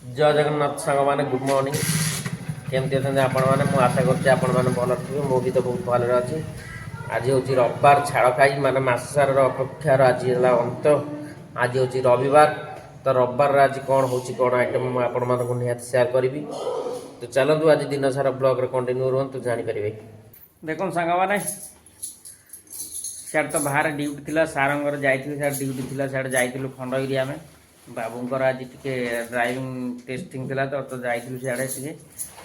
जय जगन्नाथ सांग मैंने गुड मॉर्निंग केमती अच्छे आपण मैंने मुझे आशा करते आपण मैंने भल थे मु भी तो बहुत भल अच्छी आज हूँ रविवार छाड़ खाई माने मास सार अपेक्षार आज है अंत आज हूँ रविवार तो रविवार आज कौन हो कौन आइटम मुझे आपण मानक निहत सेयार करी तो चलतु आज दिन सारा ब्लॉग कंटिन्यू रुहतु जानीपर देखो सांग मैंने सियाड़ तो बाहर ड्यूटी थी सारंगर जाइए ड्यूटी थी सियाड़ जाइलु खंडगिरी आम बाबूंर आज टे ड्राइविंग टेस्टिंग थी तो जाइलु सियाड़े टे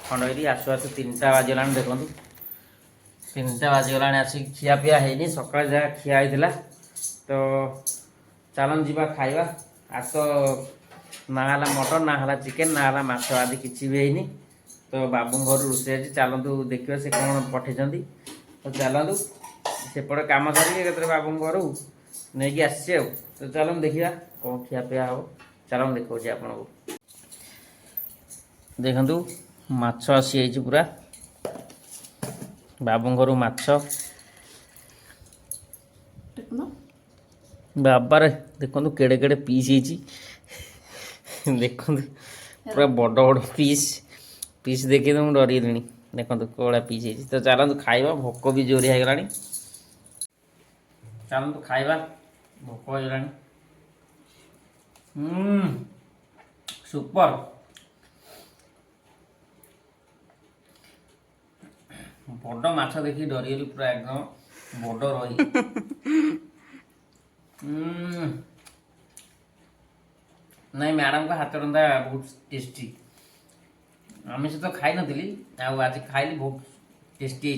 खंडगिरी आसु आसु 3टा बाजिगला देखूँ 3टा बाजिगला आसिक खियापिया है सकाल जहाँ खिया होता तो चलन जीवा खाइबा आज तो ना मटन ना चिकेन ना माछ आदि किसी भी है तो बाबू घर रोषे आज चलतु देखिए से कौन पठे तो चलतु सेपटे कम सारे बाबू घर नहीं आसी तो चलो देखा कौन खियापिया हम चलो देखा आपको देखु माछ आसी पूरा बाबू घर माछ बाबारे देखु केड़े केड़े पीस देखु पूरा बड़ बड़ पीस पीस देखिए तो मुझे डरगली देखो कौड़ा पीस तो चलतु खाइबा भोक भी जोरी होगला चलतु खाइबा भोक होगला सुपर बड़ माछ देखी डरगली पूरा एकदम बड़ रही नहीं मैडम का हाथ रंधा बहुत टेस्टी आमिष तो खाई नी आज खाइली बहुत टेस्टी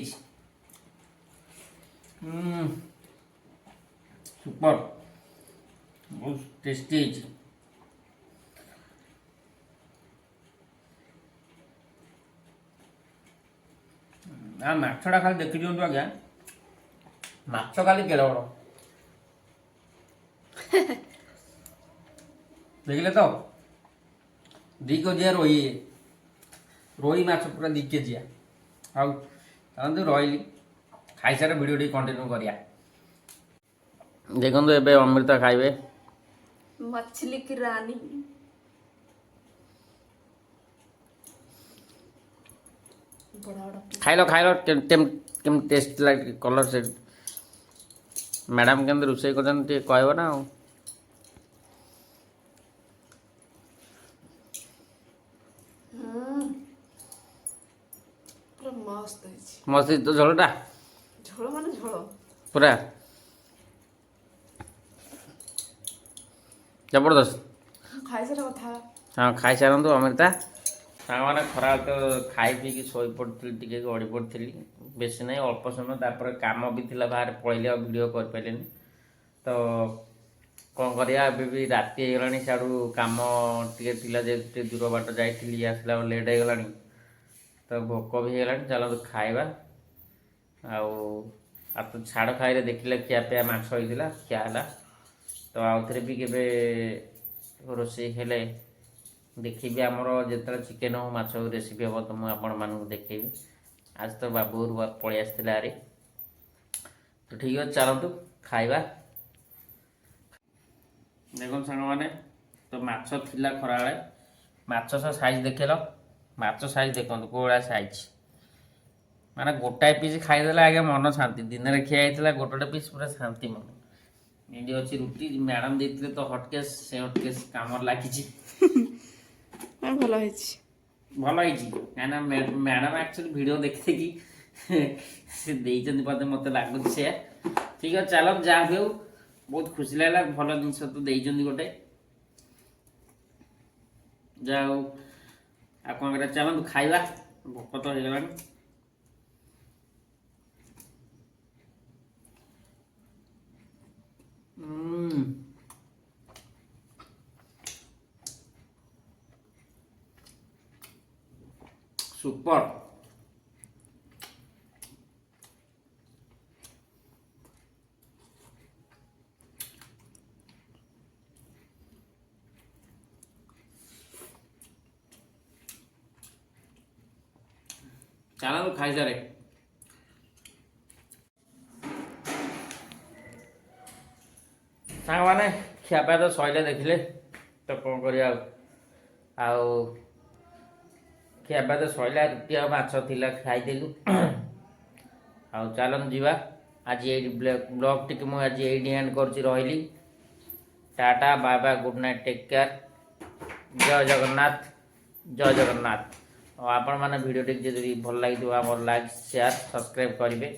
सुपर बहुत टेस्टी माछटा खाली देखी दिंतु आज्ञा माछ खाली केड़ बड़ देखिले तो 2 केजिया रोही रोही माछ पूरा 2 केजिया आउ रही खाई सारे वीडियो टी कंटिन्यू करिया देखो एबे अमृता खाइबे मछली की रानी खाइल केम टेस्ट लागे कलर से मैडम के रोषे कर कहब ना मस्त तो झोलटा झोल माने झोल पूरा जबरदस्त खाई सारा कथा हाँ खाई सारतु अमृता मैंने खरा तो खाई पी शोई पड़ी टे गड़ी पड़ी बेस ना अल्प समय तापर कम भी थी बाहर पलैली भिड कर पारे तो कौन करा भी राति होगला सियाड़ू कम टे दूर बाट जाइली आसला लेट होगला तो भोक भी होगला चलो खाइबा आ तो छाड़ खाई देखिले खियापिया माछ होता खिया तो आउ थे भी के रोषे हेले देखी आमर जो चिकेन हो माछ रेसिपी हम तो मुझे देखेबी आज तो बाबू पलि आसते आरे तो ठीक है चलतु खाइबा देखो सांग मैंने तो माछ थिला खरा बेले माछ साइज देखेल माछ साइज देखो कौड़ा साइज माने गोटाए पीस खाईदे आगे मन शांति दिन में खिया गोटे पीस पूरा शांति मन ये अच्छी रुटी मैडम देते तो हटकेस से हटकेस काम लगी भल भल कहीं मैडम एक्चुअली वीडियो देखते कि मत लगुच से ठीक है चलो जहाँ भी हो बहुत खुशी लगा भल जिनस तो देते गोटे जा कौन कर चलते खाइबा भोक तो होगला सुपर चलो खाई सारे सांग मैंने खियापा तो सैले देखिले तो कौन कर ଆଉ ଖିଆପିଆ ତ ସଇଲା, ରୁଟି ଆଉ ମାଛ ଥିଲା ଖାଇଦେଲୁ। ଆଉ ଚାଲନ୍ତୁ ଯିବା ଆଜି ଏଇଠି ବ୍ଲଗ୍ ଟିକେ ମୁଁ ଆଜି ଏଇଠି ଏଣ୍ଡ କରୁଛି। ରହିଲି, tata bye bye, good night, take care, ଜୟ ଜଗନ୍ନାଥ, ଜୟ ଜଗନ୍ନାଥ। ଆଉ ଆପଣମାନେ ଭିଡ଼ିଓଟି ଯଦି ଭଲ ଲାଗିଥିବ ଆମର ଲାଇକ୍ ସେୟାର ସବସ୍କ୍ରାଇବ୍ କରିବେ।